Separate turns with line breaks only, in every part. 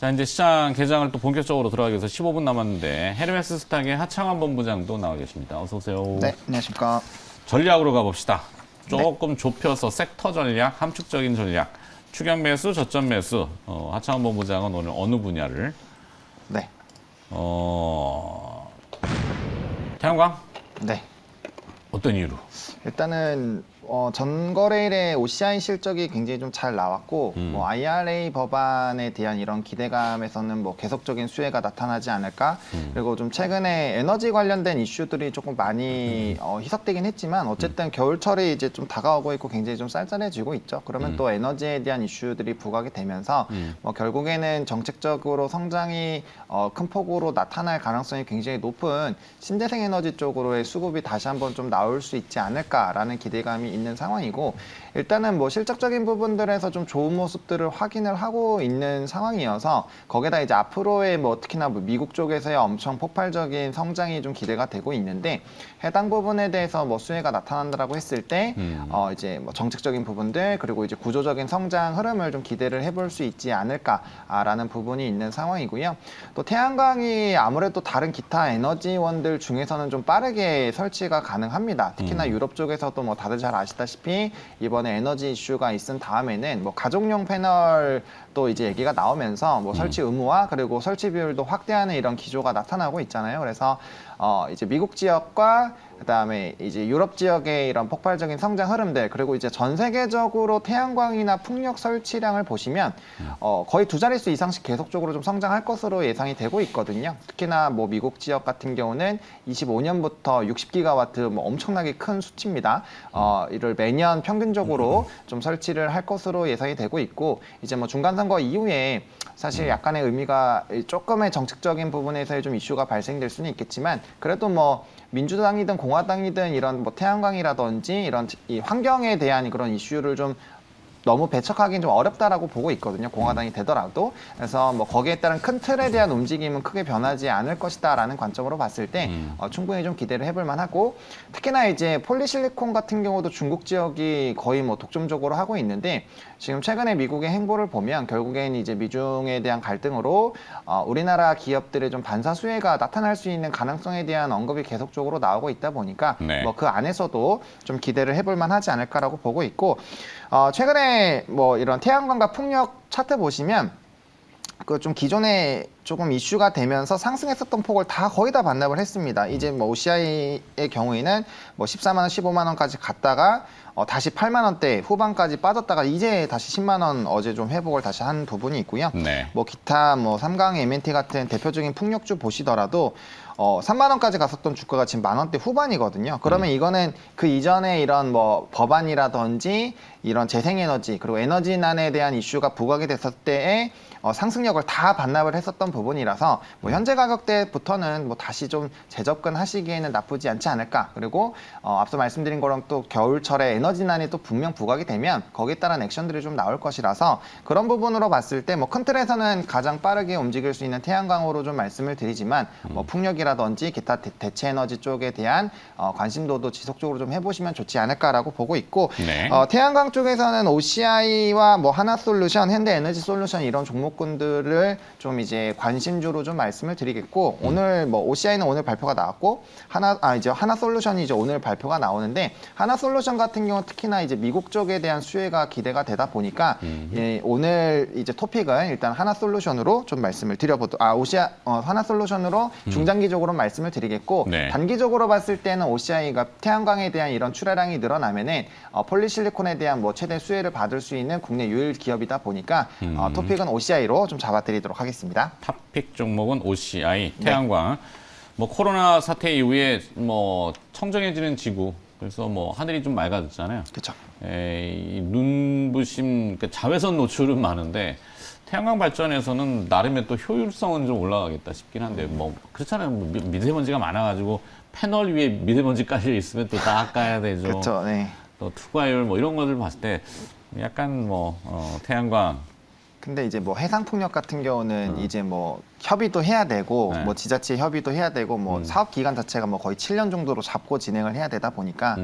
자, 이제 시장 개장을 또 본격적으로 들어가기 위해서 15분 남았는데 헤르메스 스탁의 하창환 본부장도 나와 계십니다. 어서 오세요.
네, 안녕하십니까.
전략으로 가봅시다. 조금 좁혀서 섹터 전략, 함축적인 전략, 추격 매수, 저점 매수. 하창환 본부장은 오늘 어느 분야를?
네.
태양광?
네.
어떤 이유로?
일단은 전거래일에 OCI 실적이 굉장히 좀 잘 나왔고 뭐 IRA 법안에 대한 이런 기대감에서는 뭐 계속적인 수혜가 나타나지 않을까. 그리고 좀 최근에 에너지 관련된 이슈들이 조금 많이 희석되긴 했지만 어쨌든 겨울철이 이제 좀 다가오고 있고 굉장히 좀 쌀쌀해지고 있죠. 그러면 또 에너지에 대한 이슈들이 부각이 되면서 뭐 결국에는 정책적으로 성장이 큰 폭으로 나타날 가능성이 굉장히 높은 신재생 에너지 쪽으로의 수급이 다시 한번 좀 나올 수 있지 않을까라는 기대감이 있는 상황이고, 일단은 뭐 실적적인 부분들에서 좀 좋은 모습들을 확인을 하고 있는 상황이어서 거기다 이제 앞으로의 뭐 특히나 뭐 미국 쪽에서의 엄청 폭발적인 성장이 좀 기대가 되고 있는데, 해당 부분에 대해서 뭐 수혜가 나타난다라고 했을 때 이제 뭐 정책적인 부분들 그리고 이제 구조적인 성장 흐름을 좀 기대를 해볼 수 있지 않을까라는 부분이 있는 상황이고요. 또 태양광이 아무래도 다른 기타 에너지원들 중에서는 좀 빠르게 설치가 가능합니다. 특히나 유럽 쪽에서도 뭐 다들 잘 아시다시피 이번에 에너지 이슈가 있은 다음에는 뭐 가족용 패널도 이제 얘기가 나오면서 뭐 설치 의무화 그리고 설치 비율도 확대하는 이런 기조가 나타나고 있잖아요. 그래서 이제 미국 지역과 그다음에 이제 유럽 지역의 이런 폭발적인 성장 흐름들, 그리고 이제 전 세계적으로 태양광이나 풍력 설치량을 보시면 거의 두 자릿수 이상씩 계속적으로 좀 성장할 것으로 예상이 되고 있거든요. 특히나 뭐 미국 지역 같은 경우는 25년부터 60기가와트 뭐 엄청나게 큰 수치입니다. 이를 매년 평균적으로 좀 설치를 할 것으로 예상이 되고 있고, 이제 뭐 중간 선거 이후에 사실 약간의 의미가 조금의 정책적인 부분에서의 좀 이슈가 발생될 수는 있겠지만, 그래도 뭐 민주당이든 공화당이든 이런 뭐 태양광이라든지 이런 이 환경에 대한 그런 이슈를 좀 너무 배척하기는 좀 어렵다라고 보고 있거든요. 공화당이 되더라도. 그래서 뭐 거기에 따른 큰 틀에 대한 움직임은 크게 변하지 않을 것이다라는 관점으로 봤을 때 충분히 좀 기대를 해볼 만하고, 특히나 이제 폴리실리콘 같은 경우도 중국 지역이 거의 뭐 독점적으로 하고 있는데, 지금 최근에 미국의 행보를 보면 결국엔 이제 미중에 대한 갈등으로 우리나라 기업들의 좀 반사 수혜가 나타날 수 있는 가능성에 대한 언급이 계속적으로 나오고 있다 보니까
네.
뭐 그 안에서도 좀 기대를 해볼 만하지 않을까라고 보고 있고, 최근에 뭐 이런 태양광과 풍력 차트 보시면 그 좀 기존에 조금 이슈가 되면서 상승했었던 폭을 다 거의 다 반납을 했습니다. 이제 뭐 OCI의 경우에는 뭐 14만 원, 15만 원까지 갔다가 다시 8만 원대 후반까지 빠졌다가 이제 다시 10만 원 어제 좀 회복을 다시 한 부분이 있고요.
네.
뭐 기타 뭐 삼강 M&T 같은 대표적인 풍력주 보시더라도 3만 원까지 갔었던 주가가 지금 만 원대 후반이거든요. 그러면 이거는 그 이전에 이런 뭐 법안이라든지 이런 재생에너지 그리고 에너지난에 대한 이슈가 부각이 됐을 때에 상승력을 다 반납을 했었던 부분이라서 뭐 현재 가격대부터는 뭐 다시 좀 재접근하시기에는 나쁘지 않지 않을까. 그리고 앞서 말씀드린 거랑 또 겨울철에 에너지난이 또 분명 부각이 되면 거기에 따른 액션들이 좀 나올 것이라서, 그런 부분으로 봤을 때 뭐 큰 틀에서는 가장 빠르게 움직일 수 있는 태양광으로 좀 말씀을 드리지만 뭐 풍력이라든지 기타 대체 에너지 쪽에 대한 관심도도 지속적으로 좀 해보시면 좋지 않을까라고 보고 있고,
네.
태양광 쪽에서는 OCI와 뭐 하나솔루션, 현대에너지솔루션 이런 종목군들을 좀 이제 관심주로 좀 말씀을 드리겠고, 오늘 뭐 OCI는 오늘 발표가 나왔고 이제 하나솔루션이 이제 오늘 발표가 나오는데, 하나솔루션 같은 경우 특히나 이제 미국 쪽에 대한 수혜가 기대가 되다 보니까 오늘 이제 토픽은 일단 하나솔루션으로 좀 말씀을 드려보도록 하나솔루션으로 중장기적으로 말씀을 드리겠고,
네.
단기적으로 봤을 때는 OCI가 태양광에 대한 이런 출하량이 늘어나면은 폴리실리콘에 대한 뭐 최대 수혜를 받을 수 있는 국내 유일 기업이다 보니까 토픽은 OCI로 좀 잡아드리도록 하겠습니다.
탑픽 종목은 OCI, 태양광. 뭐 코로나 사태 이후에 뭐 청정해지는 지구, 그래서 뭐 하늘이 좀 맑아졌잖아요.
그렇죠.
눈부심, 그러니까 자외선 노출은 많은데 태양광 발전에서는 나름의 또 효율성은 좀 올라가겠다 싶긴 한데, 뭐 그렇잖아요. 뭐 미세먼지가 많아가지고 패널 위에 미세먼지 깔려 있으면 또 닦아야 되죠.
그렇죠. 네.
또 투과율 뭐 이런 것들 봤을 때 약간 뭐 태양광.
근데 이제 뭐 해상풍력 같은 경우는 이제 뭐 협의도 해야 되고
네.
뭐 지자체 협의도 해야 되고 뭐 사업 기간 자체가 뭐 거의 7년 정도로 잡고 진행을 해야 되다 보니까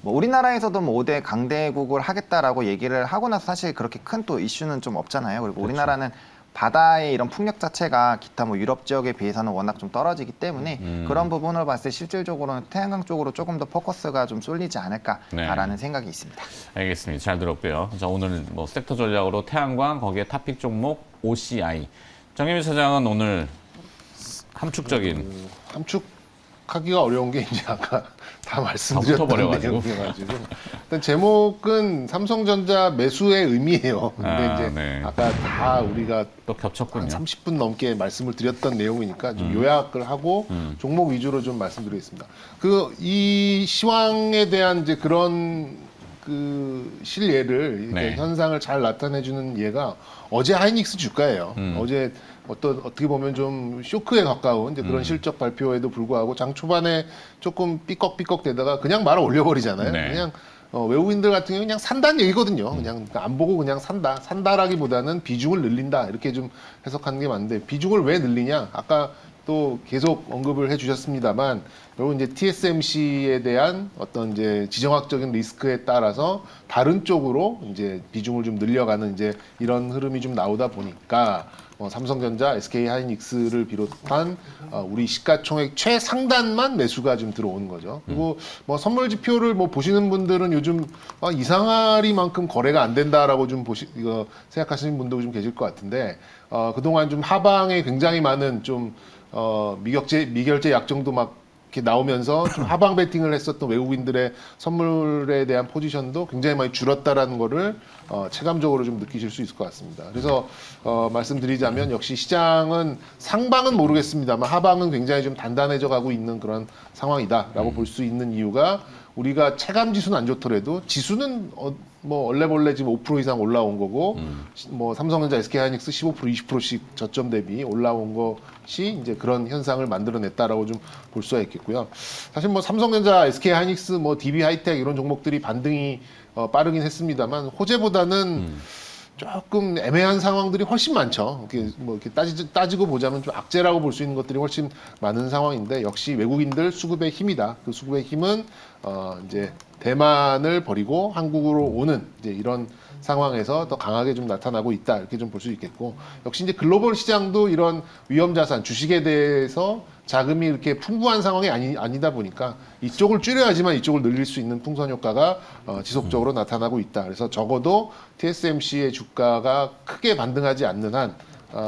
뭐 우리나라에서도 뭐 5대 강대국을 하겠다라고 얘기를 하고 나서 사실 그렇게 큰 또 이슈는 좀 없잖아요. 그리고 우리나라는 바다의 이런 풍력 자체가 기타 뭐 유럽 지역에 비해서는 워낙 좀 떨어지기 때문에 그런 부분을 봤을 때 실질적으로는 태양광 쪽으로 조금 더 포커스가 좀 쏠리지 않을까라는 생각이 있습니다.
알겠습니다. 잘 들었고요. 자, 오늘 뭐 섹터 전략으로 태양광, 거기에 탑픽 종목 OCI. 정혜민 차장은 오늘 함축적인
함축하기가 어려운 게 이제 아까 다 말씀드렸던
붙어버려가지고.
내용이어가지고 일단 제목은 삼성전자 매수의 의미예요. 근데 이제
네.
아까 다 우리가
또
한
겹쳤군요.
30분 넘게 말씀을 드렸던 내용이니까 좀 요약을 하고 종목 위주로 좀 말씀드리겠습니다. 이 시황에 대한 이제 그런 그 실예를 이렇게
네.
현상을 잘 나타내주는 예가 어제 하이닉스 주가예요. 어제 어떻게 보면 좀 쇼크에 가까운 이제 그런 실적 발표에도 불구하고 장 초반에 조금 삐걱삐걱 되다가 그냥 말아 올려버리잖아요.
네.
그냥 외국인들 같은 경우는 그냥 산다는 얘기거든요. 그냥 안 보고 그냥 산다라기보다는 비중을 늘린다 이렇게 좀 해석하는 게 맞는데 비중을 왜 늘리냐? 아까 또 계속 언급을 해주셨습니다만 결국 이제 TSMC에 대한 어떤 이제 지정학적인 리스크에 따라서 다른 쪽으로 이제 비중을 좀 늘려가는 이제 이런 흐름이 좀 나오다 보니까 삼성전자, SK하이닉스를 비롯한 우리 시가총액 최상단만 매수가 좀 들어오는 거죠. 그리고 뭐 선물 지표를 뭐 보시는 분들은 요즘 이상하리만큼 거래가 안 된다라고 좀 이거 생각하시는 분도 좀 계실 것 같은데 그동안 좀 하방에 굉장히 많은 좀 미결제 약정도 막 이렇게 나오면서 좀 하방 베팅을 했었던 외국인들의 선물에 대한 포지션도 굉장히 많이 줄었다라는 거를 체감적으로 좀 느끼실 수 있을 것 같습니다. 그래서 말씀드리자면 역시 시장은 상방은 모르겠습니다만 하방은 굉장히 좀 단단해져 가고 있는 그런 상황이다라고 볼 수 있는 이유가 우리가 체감 지수는 안 좋더라도 지수는 뭐 원래벌레 지금 5% 이상 올라온 거고 뭐 삼성전자, SK하이닉스 15% 20%씩 저점 대비 올라온 것이 이제 그런 현상을 만들어냈다라고 좀 볼 수가 있겠고요. 사실 뭐 삼성전자, SK하이닉스, 뭐 DB하이텍 이런 종목들이 반등이 빠르긴 했습니다만 호재보다는 조금 애매한 상황들이 훨씬 많죠. 이렇게 따지고 보자면 좀 악재라고 볼 수 있는 것들이 훨씬 많은 상황인데 역시 외국인들 수급의 힘이다. 그 수급의 힘은 이제 대만을 버리고 한국으로 오는 이제 이런 상황에서 더 강하게 좀 나타나고 있다. 이렇게 좀 볼 수 있겠고 역시 이제 글로벌 시장도 이런 위험 자산 주식에 대해서 자금이 이렇게 풍부한 상황이 아니다 보니까 이쪽을 줄여야지만 이쪽을 늘릴 수 있는 풍선 효과가 지속적으로 나타나고 있다. 그래서 적어도 TSMC의 주가가 크게 반등하지 않는 한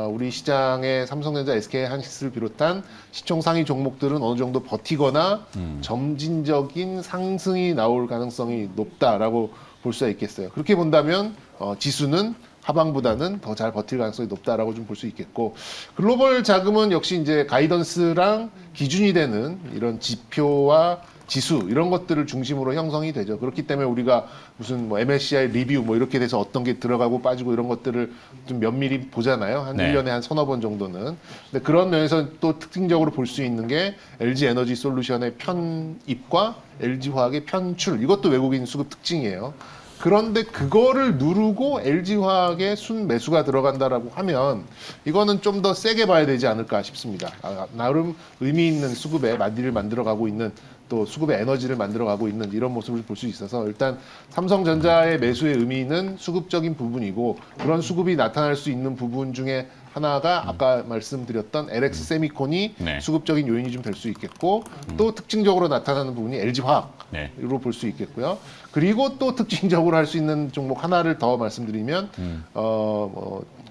우리 시장의 삼성전자, SK하이닉스를 비롯한 시총 상위 종목들은 어느 정도 버티거나 점진적인 상승이 나올 가능성이 높다라고 볼 수가 있겠어요. 그렇게 본다면 지수는 하방보다는 더 잘 버틸 가능성이 높다라고 좀 볼 수 있겠고 글로벌 자금은 역시 이제 가이던스랑 기준이 되는 이런 지표와 지수 이런 것들을 중심으로 형성이 되죠. 그렇기 때문에 우리가 무슨 뭐 MSCI 리뷰 뭐 이렇게 돼서 어떤 게 들어가고 빠지고 이런 것들을 좀 면밀히 보잖아요. 한
네.
1년에 한 서너 번 정도는. 근데 그런 면에서 또 특징적으로 볼 수 있는 게 LG 에너지 솔루션의 편입과 LG화학의 편출. 이것도 외국인 수급 특징이에요. 그런데 그거를 누르고 LG화학의 순 매수가 들어간다라고 하면 이거는 좀 더 세게 봐야 되지 않을까 싶습니다. 나름 의미 있는 수급의 마디를 만들어가고 있는 또 수급의 에너지를 만들어가고 있는 이런 모습을 볼 수 있어서 일단 삼성전자의 매수의 의미는 수급적인 부분이고 그런 수급이 나타날 수 있는 부분 중에 하나가 아까 말씀드렸던 LX 세미콘이
네.
수급적인 요인이 좀 될 수 있겠고 또 특징적으로 나타나는 부분이 LG화학으로
네.
볼 수 있겠고요. 그리고 또 특징적으로 할 수 있는 종목 하나를 더 말씀드리면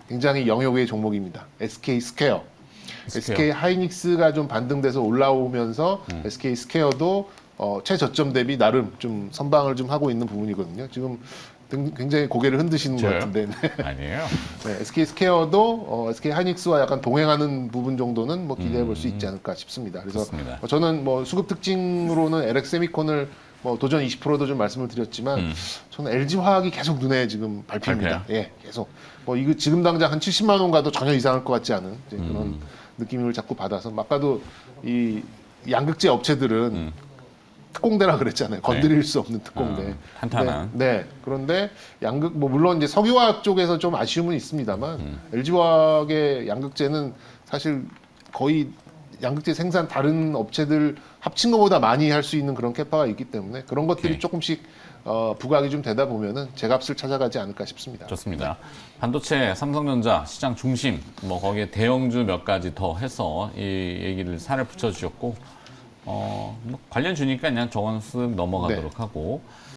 굉장히 영역의 종목입니다. SK 스퀘어. SK 하이닉스가 좀 반등돼서 올라오면서 SK 스퀘어도 최저점 대비 나름 좀 선방을 좀 하고 있는 부분이거든요. 지금 굉장히 고개를 흔드시는 것
저요?
같은데.
아니에요.
네, SK 스퀘어도 SK 하이닉스와 약간 동행하는 부분 정도는 뭐 기대해 볼 수 있지 않을까 싶습니다. 그래서
좋습니다.
저는 뭐 수급 특징으로는 LX 세미콘을 뭐 도전 20%도 좀 말씀을 드렸지만 저는 LG 화학이 계속 눈에 지금 밟힙니다. 예, 계속. 뭐 이거 지금 당장 한 70만 원 가도 전혀 이상할 것 같지 않은 이제 그런 느낌을 자꾸 받아서 아까도 이 양극재 업체들은 특공대라 그랬잖아요. 건드릴 수 없는 특공대.
탄탄한.
네. 그런데 뭐 물론 이제 석유화학 쪽에서 좀 아쉬움은 있습니다만 LG화학의 양극재는 사실 거의 양극재 생산 다른 업체들 합친 것보다 많이 할 수 있는 그런 캐파가 있기 때문에 그런 것들이
오케이.
조금씩 부각이 좀 되다 보면은 제값을 찾아가지 않을까 싶습니다.
좋습니다. 반도체 삼성전자 시장 중심, 뭐 거기에 대형주 몇 가지 더 해서 이 얘기를 살을 붙여주셨고, 뭐 관련 주니까 그냥 저건 쓱 넘어가도록 하고.